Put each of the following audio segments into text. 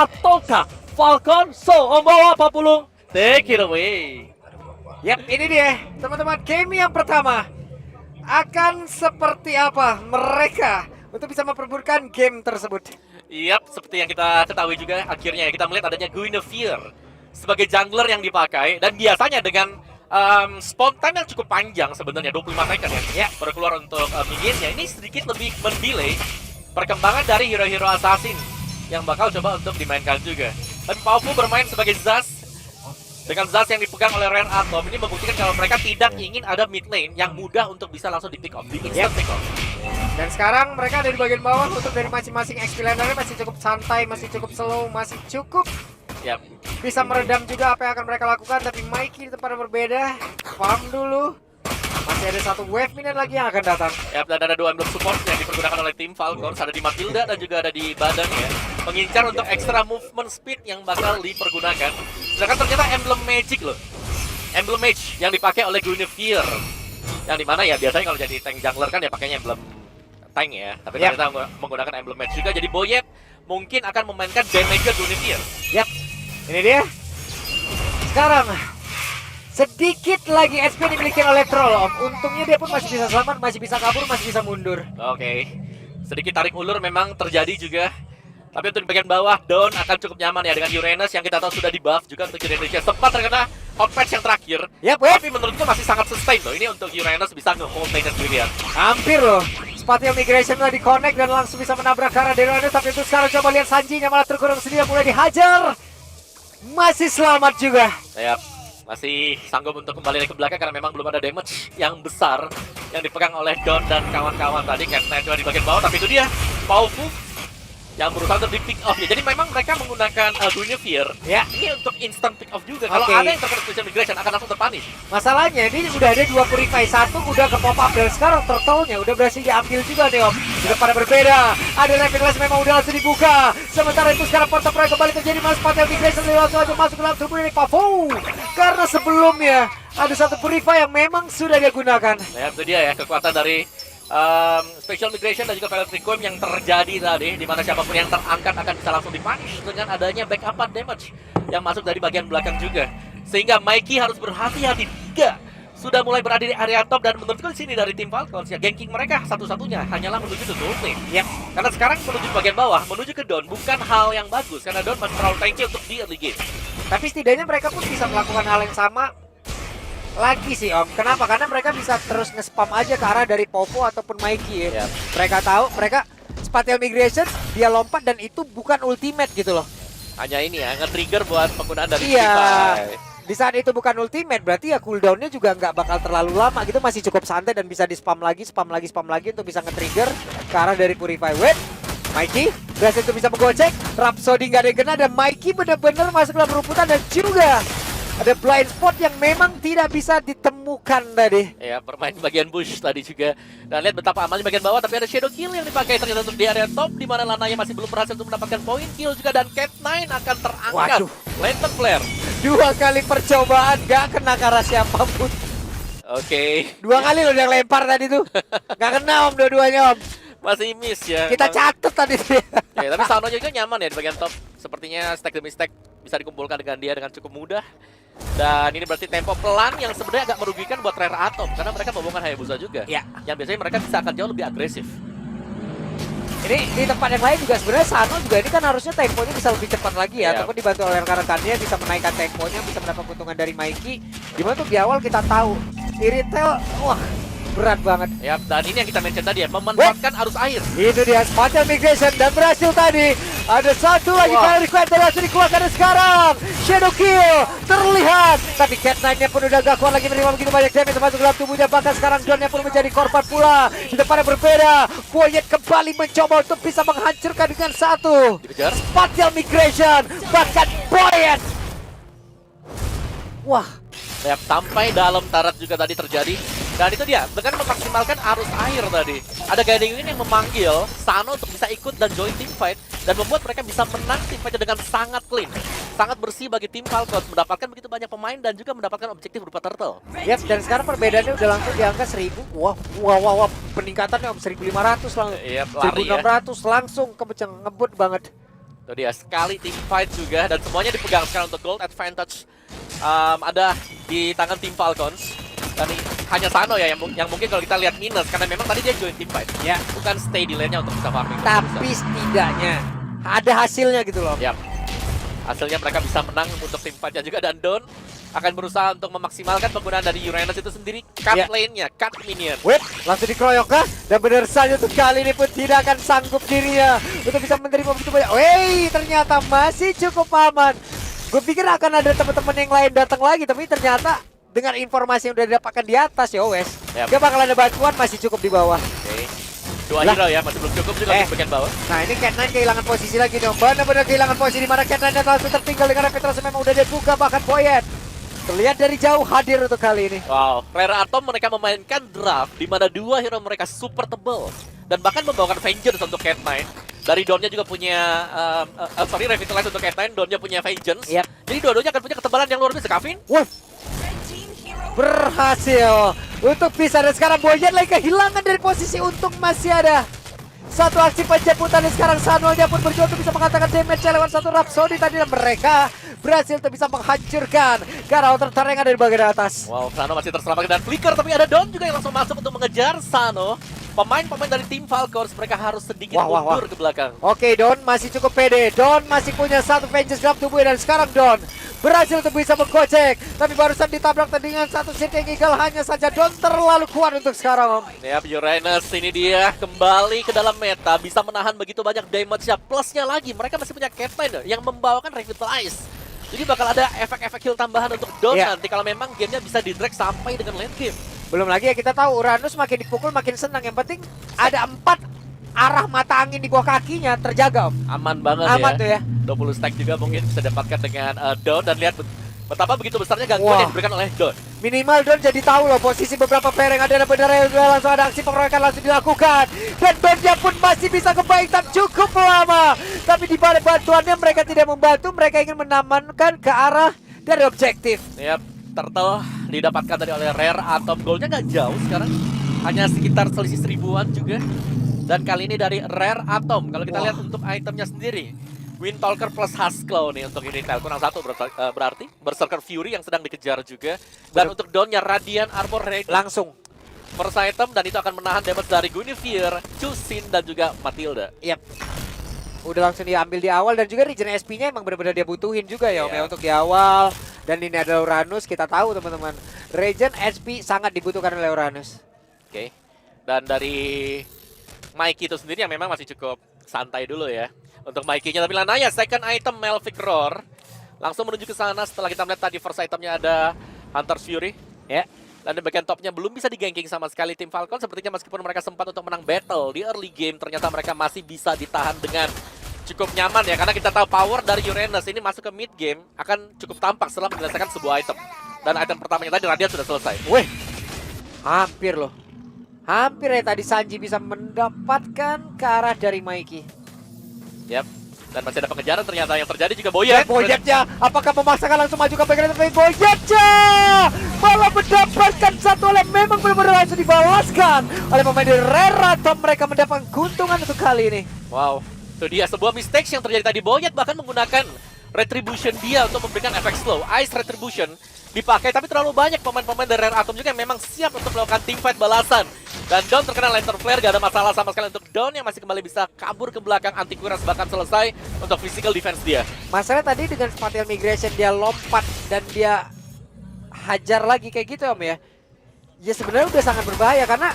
ataukah Falcon? So, Om bawa Pak Pulung, take it away. Yap, ini dia teman-teman, game yang pertama akan seperti apa mereka untuk bisa memperebutkan game tersebut. Yap, seperti yang kita ketahui juga akhirnya kita melihat adanya Guinevere sebagai jungler yang dipakai dan biasanya dengan spawn time yang cukup panjang sebenarnya 25 second ya baru keluar untuk minionnya. Ini sedikit lebih mendelay perkembangan dari hero-hero assassin yang bakal coba untuk dimainkan juga. Dan Paufu bermain sebagai Zas dengan Zas yang dipegang oleh Rare Atom ini membuktikan kalau mereka tidak ingin ada mid lane yang mudah untuk bisa langsung di pick off, di instant pick off. Dan sekarang mereka ada di bagian bawah untuk dari masing-masing XP lanernya masih cukup santai, masih cukup slow, masih cukup bisa meredam juga apa yang akan mereka lakukan. Tapi Mikey di tempat yang berbeda, farm dulu. Masih ada satu wave minion lagi yang akan datang. Ya, dan ada 2 emblem support yang dipergunakan oleh tim Falcons, ada di Matilda dan juga ada di badan ya. Mengincar untuk extra movement speed yang bakal dipergunakan. Sedangkan ternyata emblem magic loh. Emblem mage yang dipakai oleh Guinevere. Yang dimana ya biasanya kalau jadi tank jungler kan ya pakainya emblem tank ya. Tapi ternyata menggunakan emblem mage juga. Jadi Boyet mungkin akan memainkan damage ke Guinevere. Yap, ini dia. Sekarang sedikit lagi SP dimiliki oleh Troll, Om. Untungnya dia pun masih bisa selamat, masih bisa kabur, masih bisa mundur. Oke. Sedikit tarik ulur memang terjadi juga. Tapi untuk di bagian bawah, Dawn akan cukup nyaman ya dengan Uranus yang kita tahu sudah di buff juga untuk Uranus. Sempat terkena hot patch yang terakhir. Yap, tapi menurutku masih sangat sustain loh. Ini untuk Uranus bisa nge-hold lane sendirian. Hampir loh. Spatial Migration udah di-connect dan langsung bisa menabrak ke arah Uranus. Tapi itu sekarang coba lihat Sanji-nya malah terkurung sendiri, mulai dihajar. Masih selamat juga. Yap. Masih sanggup untuk kembali ke belakang karena memang belum ada damage yang besar yang dipegang oleh Dawn dan kawan-kawan tadi. Cat9 juga di bagian bawah, tapi itu dia Paufu yang berusaha untuk di pick off ya. Jadi memang mereka menggunakan Guinevere ya, ini untuk instant pick off juga. Kalau ada yang terkena Spatial Migration akan langsung terpunish. Masalahnya ini udah ada 2 purify, satu udah ke pop up dan sekarang turtle-nya udah berhasil diambil juga deh, Om. Sudah pada berbeda. Ada Levin memang udah langsung dibuka. Sementara itu sekarang portal perang kembali terjadi, mas Spatial Migration langsung aja masuk ke dalam tubuh ini Paufu. Karena sebelumnya ada satu purify yang memang sudah dia gunakan. Ya, itu dia ya kekuatan dari Special Migration dan juga Violet Requiem yang terjadi tadi, di mana siapapun yang terangkat akan bisa langsung dipunish dengan adanya backup damage yang masuk dari bagian belakang juga. Sehingga Mikey harus berhati-hati. Sudah mulai berada di area top dan menurutku di sini dari tim Falcons ya, ganking mereka satu-satunya hanyalah menuju ke top lane. Karena sekarang menuju bagian bawah, menuju ke Dawn bukan hal yang bagus karena Dawn masih terlalu tanky untuk di early game. Tapi setidaknya mereka pun bisa melakukan hal yang sama lagi sih, Om. Kenapa? Karena mereka bisa terus nge-spam aja ke arah dari Popo ataupun Mikey ya. Mereka tahu, mereka Spatial Migration, dia lompat dan itu bukan ultimate gitu loh. Hanya ini ya, nge-trigger buat penggunaan dari Di saat itu bukan ultimate, berarti ya cooldownnya juga nggak bakal terlalu lama gitu, masih cukup santai dan bisa di-spam lagi, spam lagi untuk bisa nge-trigger ke arah dari Purify. Wait, Mikey berhasil untuk bisa menggocek, Rhapsody nggak ada yang kena dan Mikey bener-bener masuk dalam rumputan dan juga ada blind spot yang memang tidak bisa ditemukan tadi. Ya, bermain bagian bush tadi juga. Dan lihat betapa amannya bagian bawah, tapi ada shadow kill yang dipakai ternyata untuk di area top, di mana Lanaya masih belum berhasil untuk mendapatkan poin kill juga, dan Cat9 akan terangkat. Lantern Flare. 2 kali percobaan gak kena ke arah siapapun. Oke. 2 kali loh yang lempar tadi tuh. Gak kena, Om, dua-duanya, Om. Masih miss ya. Kita catat tadi tuh. Ya, tapi Sano juga nyaman ya di bagian top. Sepertinya stack demi stack bisa dikumpulkan dengan dia dengan cukup mudah. Dan ini berarti tempo pelan yang sebenarnya agak merugikan buat Rare Atom karena mereka membongkar Hayabusa juga. Yang biasanya mereka bisa akan jauh lebih agresif. Ini di tempat yang lain juga sebenarnya Sano juga ini kan harusnya temponya bisa lebih cepat lagi ya, ataupun dibantu oleh rekan-rekannya bisa menaikkan temponya, bisa mendapat keuntungan dari Mikey. Dimana tuh di awal kita tahu Iritel, wah berat banget. Ya, dan ini yang kita mention tadi ya, memanfaatkan arus air. Itu dia Spatial Migration dan berhasil tadi. Ada satu lagi kali request yang langsung dikeluarkan sekarang. Shadow kill terlihat, tapi Cat9-nya pun udah gak kuat lagi menerima begitu banyak damage termasuk dalam tubuhnya. Bahkan sekarang Dawn-nya pun menjadi korban pula. Di depannya berbeda, Boyet kembali mencoba untuk bisa menghancurkan dengan satu Spatial Migration. Bahkan Boyet, wah, ya, sampai dalam tarat juga tadi terjadi. Dan itu dia, dengan memaksimalkan arus air tadi. Ada Guiding Wind yang memanggil Sano untuk bisa ikut dan join team fight. Dan membuat mereka bisa menang team fight dengan sangat clean. Sangat bersih bagi tim Falcons. Mendapatkan begitu banyak pemain dan juga mendapatkan objektif berupa turtle. Yap, dan sekarang perbedaannya udah langsung di angka 1000. Wah, peningkatannya 1500 langsung. 1600 langsung kenceng, ngebut banget. Itu dia sekali team fight juga dan semuanya dipegang sekarang untuk gold advantage ada di tangan tim Falcons. Dan hanya Sano ya yang mungkin kalau kita lihat minus karena memang tadi dia join team fight. Ya. Bukan stay di lane-nya untuk bisa farming. Tapi setidaknya ada hasilnya gitu loh. Ya. Hasilnya mereka bisa menang untuk tim fight-nya juga dan Don akan berusaha untuk memaksimalkan penggunaan dari Uranus itu sendiri. Cut Ya. lane-nya, cut minion. Wait, langsung dikeroyok kah? Dan benar saja untuk kali ini pun tidak akan sanggup dirinya untuk bisa menerima begitu banyak. Wey, ternyata masih cukup aman. Gue pikir akan ada teman-teman yang lain datang lagi, tapi ternyata dengan informasi yang udah didapatkan di atas ya wes. Yap. Gak bakal ada bantuan, masih cukup di bawah. Oke. Dua Lah. hero ya, masih belum cukup juga untuk bagian bawah. Nah ini Cat9 kehilangan posisi lagi dong. Benar-benar kehilangan posisi di mana Cat9 langsung tertinggal dengan Repetrasi memang udah dibuka bahkan Boyet. Terlihat dari jauh hadir untuk kali ini. Wow, Rare Atom mereka memainkan draft di mana dua hero mereka super tebal dan bahkan membawakan Vengeance untuk Cat9. Dari Donnya juga punya Revitalize untuk Cat9, Donnya punya Vengeance. Yap. Jadi dua-duanya akan punya ketebalan yang luar biasa. Kavin? Wah, berhasil untuk bisa, dan sekarang Boyet lagi kehilangan dari posisi untuk masih ada satu aksi penjemputan dan sekarang Sanolnya pun berjuang untuk bisa mengatakan damage lewat satu Rhapsody tadi dan mereka berhasil untuk bisa menghancurkan karena outer turret yang ada di bagian atas. Wow, Sano masih terselamatkan dan flicker tapi ada Don juga yang langsung masuk untuk mengejar Sano. Pemain-pemain dari tim Falcons mereka harus sedikit mundur ke belakang. Oke, Don masih cukup pede. Don masih punya satu Vengeance dalam tubuhnya dan sekarang Don berhasil untuk bisa menggocek. Tapi barusan ditabrak dengan satu Shooting Eagle, hanya saja Don terlalu kuat untuk sekarang, Om. Yap, Uranus ini dia kembali ke dalam meta, bisa menahan begitu banyak damage-nya. Plusnya lagi, mereka masih punya Cat9 yang membawakan Revitalize. Jadi bakal ada efek-efek heal tambahan untuk Don nanti kalau memang gamenya bisa di-drag sampai dengan late game. Belum lagi ya kita tahu Uranus makin dipukul makin senang. Yang penting ada 4 arah mata angin di bawah kakinya terjaga, Om. Aman banget Aman ya. tuh ya. 20 stack juga mungkin bisa dapatkan dengan Don dan lihat betapa begitu besarnya gangguan yang diberikan oleh Don. Minimal Don jadi tahu loh posisi beberapa player yang ada dan benar langsung ada aksi pengeroyokan langsung dilakukan. Dan Donnya pun masih bisa kebaikan cukup lama. Tapi di balik bantuannya mereka tidak membantu, mereka ingin menamankan ke arah dari objektif. Yap, Turtle didapatkan tadi oleh Rare Atom. Goalnya nggak jauh sekarang, hanya sekitar selisih 1000-an juga. Dan kali ini dari Rare Atom. Kalau kita lihat untuk itemnya sendiri, Windtalker plus Husklow nih untuk ini. Kurang satu berarti Berserker Fury yang sedang dikejar juga. Dan untuk Donnya Radiant Armor Ready Langsung. first item dan itu akan menahan damage dari Guinevere, Chusin dan juga Matilda. Yap. Udah langsung diambil di awal dan juga regen SP-nya emang benar-benar dia butuhin juga ya, Om, ya, untuk di awal. Dan ini adalah Uranus, kita tahu teman-teman. Regen SP sangat dibutuhkan oleh Uranus. Oke. Dan dari Mikey itu sendiri yang memang masih cukup santai dulu ya. Untuk Mikey-nya, tapi Lanaya second item Melvic Roar. Langsung menuju ke sana setelah kita melihat tadi first itemnya ada Hunter's Fury. Ya. Dan di bagian topnya belum bisa diganking sama sekali tim Falcon. Sepertinya meskipun mereka sempat untuk menang battle di early game, ternyata mereka masih bisa ditahan dengan cukup nyaman ya. Karena kita tahu power dari Uranus ini masuk ke mid game akan cukup tampak setelah menyelesaikan sebuah item. Dan item pertamanya tadi Radiant sudah selesai. Wih, hampir loh. Hampir ya tadi Sanji bisa mendapatkan ke arah dari Mikey. Yap. Dan masih ada pengejaran ternyata yang terjadi juga Boyet. Boyetnya apakah memaksakan langsung maju ke bagian tapi Boyetnya malah mendapatkan satu oleh memang benar-benar langsung dibalaskan oleh pemain dari Rare Atom. Mereka mendapatkan keuntungan untuk kali ini. Wow, itu dia sebuah mistakes yang terjadi tadi. Boyet bahkan menggunakan Retribution dia untuk memberikan efek slow. Ice Retribution dipakai, tapi terlalu banyak pemain-pemain dari Rare Atom juga yang memang siap untuk melakukan teamfight balasan. Dan Don terkena Lantern Flare, gak ada masalah sama sekali untuk Don yang masih kembali bisa kabur ke belakang. Anti-Kuras bahkan selesai untuk physical defense dia. Masalah tadi dengan Spatial Migration dia lompat dan dia hajar lagi kayak gitu, Om, ya. Ya sebenarnya udah sangat berbahaya karena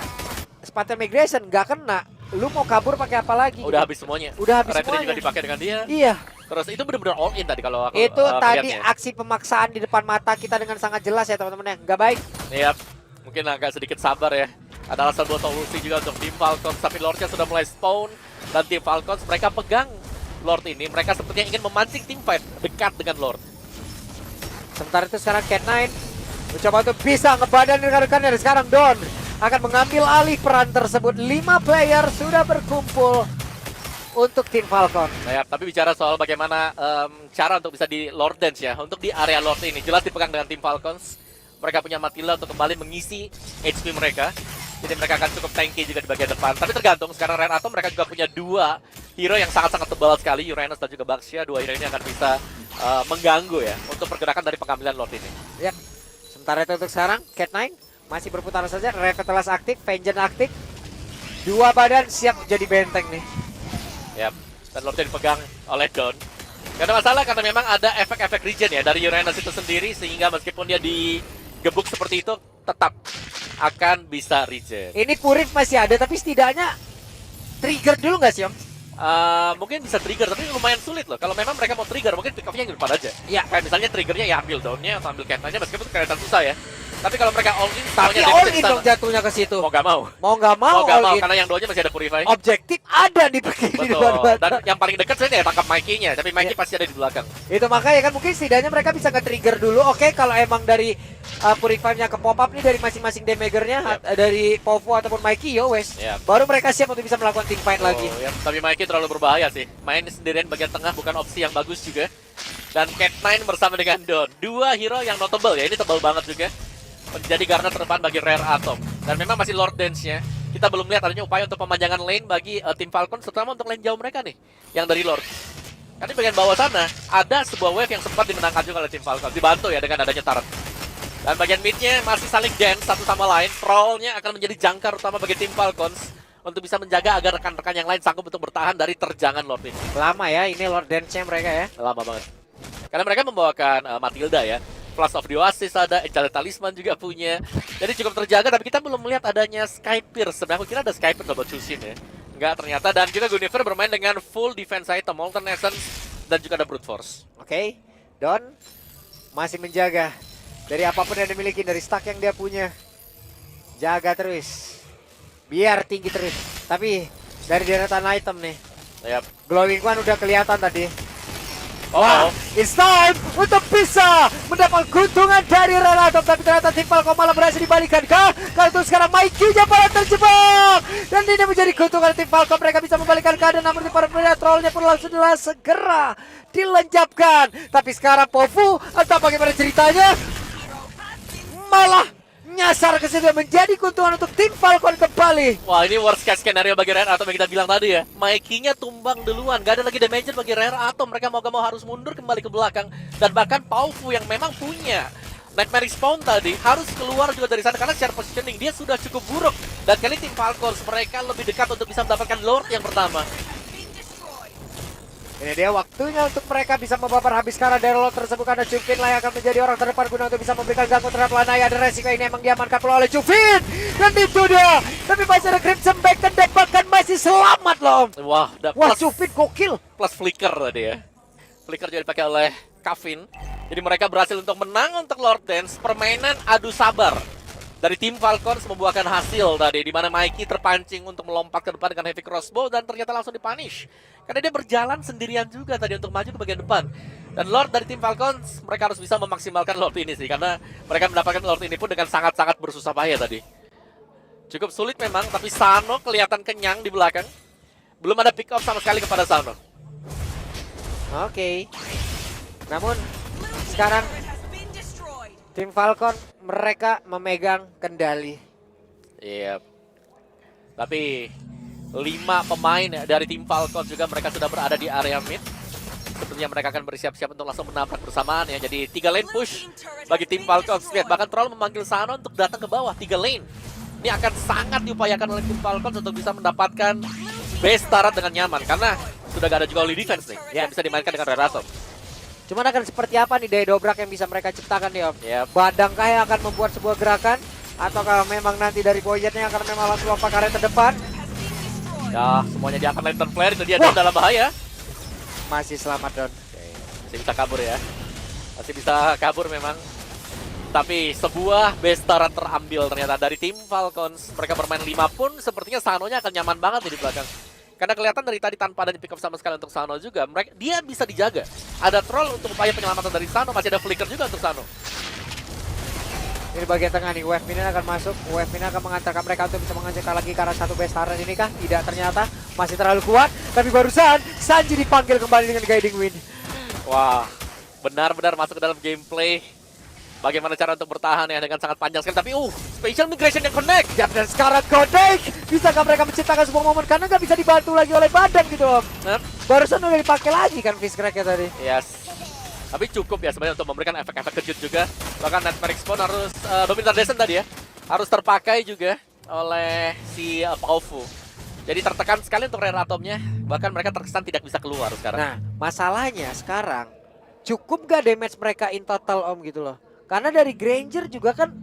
Spatial Migration gak kena. Lu mau kabur pakai apa lagi? Udah habis semuanya. Udah habis Retri semuanya. juga dipakai dengan dia. Iya. Terus itu benar-benar all in tadi kalau aku Itu tadi melihatnya. aksi pemaksaan di depan mata kita dengan sangat jelas ya teman-teman ya. Nggak baik. Yap, mungkin agak sedikit sabar ya. Adalah sebuah solusi juga untuk tim Falcons, tapi Lordnya sudah mulai spawn. Dan tim Falcons mereka pegang Lord ini. Mereka sepertinya ingin memancing tim fight dekat dengan Lord. Sementara itu sekarang Cat9 mencoba untuk bisa ngebadan rekan-rekannya. Dan sekarang Don akan mengambil alih peran tersebut. 5 player sudah berkumpul untuk tim Falcon. Nah, ya, tapi bicara soal bagaimana cara untuk bisa di Lord Dance ya. Untuk di area Lord ini jelas dipegang dengan tim Falcons. Mereka punya Matilda untuk kembali mengisi HP mereka. Jadi mereka akan cukup tanky juga di bagian depan. Tapi tergantung, sekarang Rare Atom mereka juga punya 2 hero yang sangat-sangat tebal sekali. Uranus dan juga Baxia, dua hero ini akan bisa mengganggu ya untuk pergerakan dari pengambilan Lord ini. Yap. Sementara itu untuk sekarang Cat9 masih berputar saja. Revitalize aktif, Vengeance aktif. Dua badan siap jadi benteng nih. Yap. Dan Lordnya dipegang oleh Dawn. Gak ada masalah karena memang ada efek-efek regen ya dari Uranus itu sendiri, sehingga meskipun dia digebuk seperti itu tetap akan bisa regen. Ini Purif masih ada tapi setidaknya trigger dulu nggak sih Om? Mungkin bisa trigger tapi lumayan sulit loh. Kalau memang mereka mau trigger mungkin pick off-nya yang di depan aja. Iya. Kayak misalnya triggernya ya ambil Dawn-nya atau ambil Cat9-nya, meskipun kelihatan susah ya. Tapi kalau mereka all in, Tapi taunya all damage-nya in di sana. dong jatuhnya ke situ. Mau gak mau. Mau nggak mau, Mau gak all mau in. karena yang Dawn-nya masih ada Purify. Objektif ada di begini di depan Betul. Dan mata. yang paling dekat saya tangkap Mikey-nya, tapi Mikey Iya. pasti ada di belakang. Itu makanya kan mungkin setidaknya mereka bisa nge-trigger dulu. Oke, kalau emang dari Purify-nya ke pop up nih dari masing-masing damager-nya dari Povo ataupun Mikey yo wes. Yep. Baru mereka siap untuk bisa melakukan team fight lagi. Ya, tapi Mikey terlalu berbahaya sih. Main sendirian bagian tengah bukan opsi yang bagus juga. Dan Cat9 bersama dengan Dawn, dua hero yang notable ya. Ini tebal banget juga. Menjadi garner terdepan bagi Rare Atom. Dan memang masih Lord Dance-nya. Kita belum lihat adanya upaya untuk pemanjangan lane bagi tim Falcon, terutama untuk lane jauh mereka nih, yang dari Lord. Karena di bagian bawah sana ada sebuah wave yang sempat dimenangkan juga oleh tim Falcon, dibantu ya dengan adanya Turret. Dan bagian mid-nya masih saling dance satu sama lain. Troll-nya akan menjadi jangkar utama bagi tim Falcons untuk bisa menjaga agar rekan-rekan yang lain sanggup untuk bertahan dari terjangan Lord ini. Lama ya ini Lord Dance-nya mereka ya. Lama banget. Karena mereka membawakan Matilda ya. Plus of the Oasis ada, Enchanted Talisman juga punya. Jadi cukup terjaga, tapi kita belum melihat adanya Sky Pierce. Sebenarnya aku kira ada Sky Pierce double Chusin ya. Enggak ternyata. Dan juga Guinevere bermain dengan full defense item, Molten Essence, dan juga ada Brute Force. Oke, Don masih menjaga dari apapun yang dimiliki, dari stack yang dia punya. Jaga terus. Biar tinggi terus. Tapi dari deretan item nih, Yap. Glowing One udah kelihatan tadi. Oh, It's time untuk bisa mendapat keuntungan dari Renato, tapi ternyata tim Falcon malah berhasil dibalikan kah? Kalau itu sekarang Mikey-nya malah terjebak, dan ini menjadi keuntungan tim Falcon. Mereka bisa membalikan keadaan, namun di para player trollnya pun langsung segera dilenyapkan. Tapi sekarang Povu, entah bagaimana ceritanya, malah nyasar ke situ, menjadi keuntungan untuk tim Falcon kembali. wah ini worst case scenario bagi Rare Atom yang kita bilang tadi ya. Mikey-nya tumbang duluan, gak ada lagi damage bagi Rare Atom. Mereka mau gak mau harus mundur kembali ke belakang. Dan bahkan Paufu yang memang punya Nightmare Respawn tadi harus keluar juga dari sana karena secara positioning dia sudah cukup buruk. Dan kali tim Falcons mereka lebih dekat untuk bisa mendapatkan Lord yang pertama. Ini dia waktunya untuk mereka bisa membaper habis karena dari Lord tersebut, karena Cupin lah yang akan menjadi orang terdepan guna untuk bisa memberikan ganggu terhadap Lanaya. Ada resiko ini emang diamankan pula oleh Cupin, dan itu dia. Tapi masih ada Crimson Back dan bahkan masih selamat loh. Wah, Wah, plus, Cupin gokil. plus flicker tadi ya. Flicker juga dipakai oleh Kavin. Jadi mereka berhasil untuk menang untuk Lord Dance. Permainan adu sabar dari tim Falcons membuahkan hasil tadi, di mana Mikey terpancing untuk melompat ke depan dengan heavy crossbow dan ternyata langsung dipunish. Karena dia berjalan sendirian juga tadi untuk maju ke bagian depan. Dan Lord dari tim Falcons, mereka harus bisa memaksimalkan Lord ini sih, karena mereka mendapatkan Lord ini pun dengan sangat-sangat bersusah payah tadi. Cukup sulit memang, tapi Sano kelihatan kenyang di belakang. Belum ada pick up sama sekali kepada Sano. Oke. Namun sekarang tim Falcon mereka memegang kendali. Iya. Tapi 5 pemain dari tim Falcon juga mereka sudah berada di area mid. Sepertinya mereka akan bersiap-siap untuk langsung menabrak bersamaan ya. Jadi 3 lane push bagi tim Falcon. Lihat, bahkan Troll memanggil Sano untuk datang ke bawah 3 lane. Ini akan sangat diupayakan oleh tim Falcon untuk bisa mendapatkan base turret dengan nyaman, karena sudah gak ada juga early defense nih yang bisa dimainkan dengan Rare Atom. Cuman akan seperti apa nih daya dobrak yang bisa mereka ciptakan nih Om? Yep. Badangkah yang akan membuat sebuah gerakan? Ataukah memang nanti dari Boyetnya akan memang langsung lompat ke area terdepan? Ya, semuanya dia akan lantern flare, itu dia dalam bahaya. Masih selamat Don. Oke, masih bisa kabur ya. Masih bisa kabur memang. Tapi sebuah base turret terambil ternyata dari tim Falcons. Mereka bermain 5 pun sepertinya Sanonya akan nyaman banget nih di belakang. Karena kelihatan dari tadi tanpa ada pick up sama sekali untuk Sano juga, dia bisa dijaga. Ada troll untuk upaya penyelamatan dari Sano, masih ada flicker juga untuk Sano. Ini bagian tengah nih, Wave Minion akan masuk. Wave Minion akan mengantarkan mereka untuk bisa mengajak lagi ke arah satu base turret ini kah? Tidak, ternyata masih terlalu kuat. Tapi barusan Sanji dipanggil kembali dengan Guiding Wind. Wah, benar-benar masuk ke dalam gameplay. bagaimana cara untuk bertahan ya dengan sangat panjang sekali. Tapi special migration yang connect. Ya, dan sekarang connect. Bisakah mereka menciptakan sebuah momen karena nggak bisa dibantu lagi oleh badan gitu Om. Barusan udah dipakai lagi kan Fish Crack-nya tadi. Yes. Tapi cukup ya sebenarnya untuk memberikan efek-efek kejut juga. Bahkan Nightmare Spawn harus Dominator Descent tadi ya. Harus terpakai juga oleh si Paufu. Jadi tertekan sekali untuk Rare Atomnya. Bahkan mereka terkesan tidak bisa keluar sekarang. Nah, masalahnya sekarang cukup gak damage mereka in total Om gitu loh. Karena dari Granger juga kan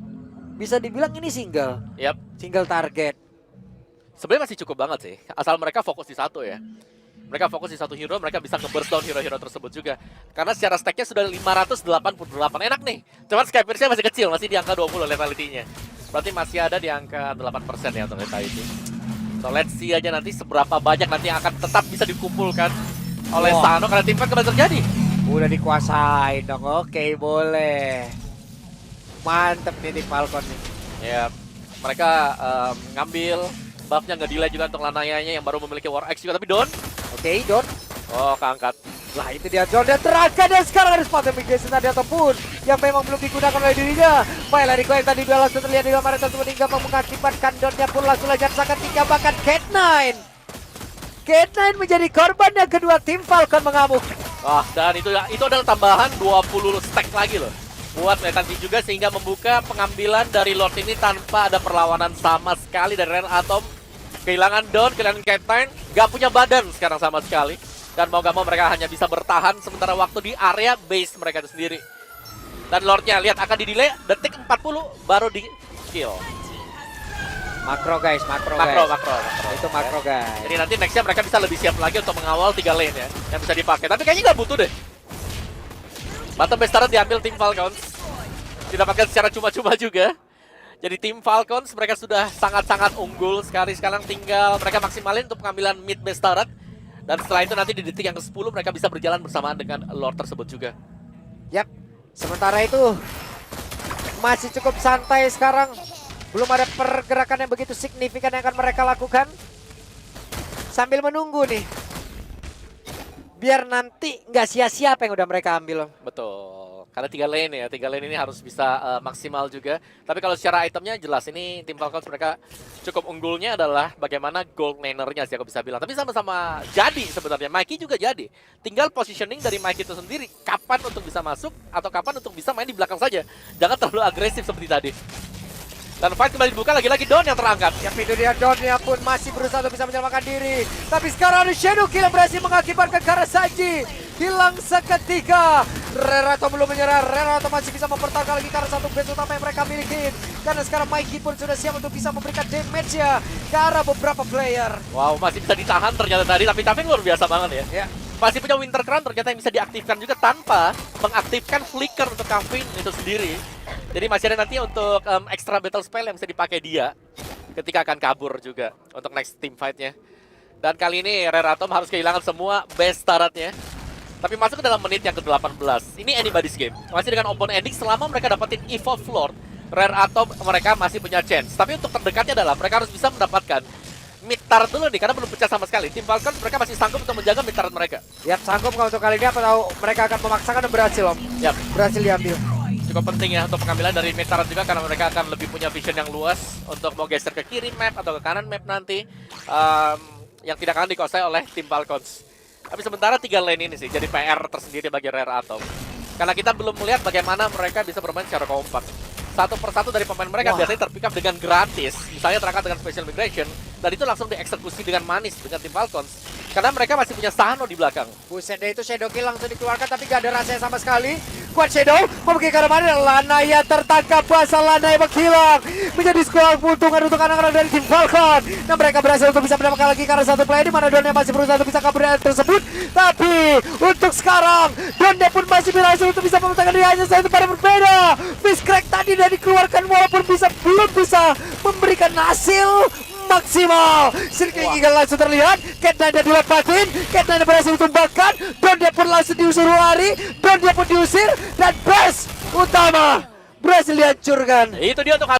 bisa dibilang ini single. Yap. Single target. Sebenarnya masih cukup banget sih. Asal mereka fokus di satu ya. Mereka fokus di satu hero, mereka bisa nge-burst down hero-hero tersebut juga. Karena secara stack-nya sudah 588. Enak nih. Cuman Skypierce-nya masih kecil, masih di angka 20 lethality-nya. Berarti masih ada di angka 8% ya untuk lethality. So let's see aja nanti seberapa banyak nanti akan tetap bisa dikumpulkan oleh Sano karena tim fight kembali terjadi. Udah dikuasain dong. Oke, boleh. Mantep nih tim Falcon nih. Ya, mereka ngambil buff-nya nge-delay juga untuk Lanayanya yang baru memiliki War Axe juga. Tapi Don. Oke, Don. Oh, keangkat. Lah itu dia Don dan terangkat dan sekarang ada spot migration tadi ataupun yang memang belum digunakan oleh dirinya. Baiklah Rico yang tadi dua langsung terlihat di gambar tersebut hingga mengakibatkan Donnya pun langsung lanjut sangat tinggal bahkan Cat9. Cat9 menjadi korban yang kedua tim Falcon mengamuk. Wah, dan itu adalah tambahan 20 stack lagi loh. Buat Letanti juga sehingga membuka pengambilan dari Lord ini tanpa ada perlawanan sama sekali dari Rare Atom. Kehilangan Don, kehilangan Cat9, gak punya badan sekarang sama sekali. Dan mau gak mau mereka hanya bisa bertahan sementara waktu di area base mereka itu sendiri. Dan Lordnya lihat akan di-delay, detik 40 baru di-kill. Makro guys, makro. Itu makro guys. Jadi nanti nextnya mereka bisa lebih siap lagi untuk mengawal 3 lane ya, yang bisa dipakai. Tapi kayaknya nggak butuh deh. Bottom base turret diambil tim Falcons. Didapatkan secara cuma-cuma juga. Jadi tim Falcons mereka sudah sangat-sangat unggul sekali. Sekarang tinggal mereka maksimalin untuk pengambilan mid base turret. Dan setelah itu nanti di detik yang ke-10 mereka bisa berjalan bersamaan dengan Lord tersebut juga. Yap, sementara itu masih cukup santai sekarang. Belum ada pergerakan yang begitu signifikan yang akan mereka lakukan. Sambil menunggu nih. Biar nanti nggak sia-sia apa yang udah mereka ambil. Betul. Karena 3 lane ya, 3 lane ini harus bisa maksimal juga. Tapi kalau secara itemnya jelas ini tim Falcons mereka cukup unggulnya adalah bagaimana gold lanernya sih aku bisa bilang. Tapi sama-sama jadi sebenarnya, Mikey juga jadi. Tinggal positioning dari Mikey itu sendiri, kapan untuk bisa masuk atau kapan untuk bisa main di belakang saja. Jangan terlalu agresif seperti tadi. Dan fight kembali dibuka, lagi-lagi Don yang terangkat. Ya itu dia Don yang pun masih berusaha untuk bisa menyelamatkan diri. Tapi sekarang ada Shadow Kill yang berhasil mengakibatkan Karasaji hilang seketika. Rerato belum menyerah, Rerato masih bisa mempertahankan lagi karena satu base utama yang mereka miliki. Karena sekarang Mikey pun sudah siap untuk bisa memberikan damage-nya ke arah beberapa player. Wow, masih bisa ditahan ternyata tadi, tapi Taving luar biasa banget ya. Masih punya Winter Crown ternyata yang bisa diaktifkan juga tanpa mengaktifkan flicker untuk Kavin itu sendiri. Jadi masih ada nanti untuk extra battle spell yang bisa dipakai dia ketika akan kabur juga untuk next team fight-nya. Dan kali ini Rare Atom harus kehilangan semua base turret-nya. Tapi masuk ke dalam menit yang ke-18. Ini anybody's game. Masih dengan open ending selama mereka dapetin Evolve Lord. Rare Atom mereka masih punya chance. Tapi untuk terdekatnya adalah mereka harus bisa mendapatkan mid turret dulu nih, karena belum pecah sama sekali. Tim Falcon mereka masih sanggup untuk menjaga mid turret mereka. Yap, sanggup kalau untuk kali ini apa tahu mereka akan memaksakan dan berhasil Om. Yap. Berhasil diambil. Cukup penting ya untuk pengambilan dari mid turret juga karena mereka akan lebih punya vision yang luas untuk mau geser ke kiri map atau ke kanan map nanti. Yang tidak akan dikuasai oleh tim Falcons. Tapi sementara 3 lane ini sih jadi PR tersendiri bagi Rare Atom. Karena kita belum melihat bagaimana mereka bisa bermain secara kompak. Satu persatu dari pemain mereka biasanya terpick up dengan gratis. Misalnya terangkat dengan special migration. Dan itu langsung dieksekusi dengan manis dengan tim Falcons. Karena mereka masih punya Sano di belakang. Buset deh, itu Shadow Kill langsung dikeluarkan tapi gak ada rasanya sama sekali. Kuat Shadow, mau pergi ke arah mana? Lanaya tertangkap basah, Lanaya menghilang. Menjadi skor keuntungan untuk anak-anak dari tim Falcon. Dan mereka berhasil untuk bisa mendapatkan lagi karena satu play di mana Donnya masih berusaha untuk bisa kabur dari tersebut. Tapi untuk sekarang, Donnya pun masih berhasil untuk bisa memecahkan diri hanya satu pada berbeda. Fish Crack tadi sudah dikeluarkan walaupun belum bisa memberikan hasil maksimal. Silking Eagle langsung terlihat. Cat9 dilepatin. Cat9 berhasil tumbangkan. Don dia pun langsung diusir lari. Don dia pun diusir. Dan base utama berhasil dihancurkan. Itu dia untuk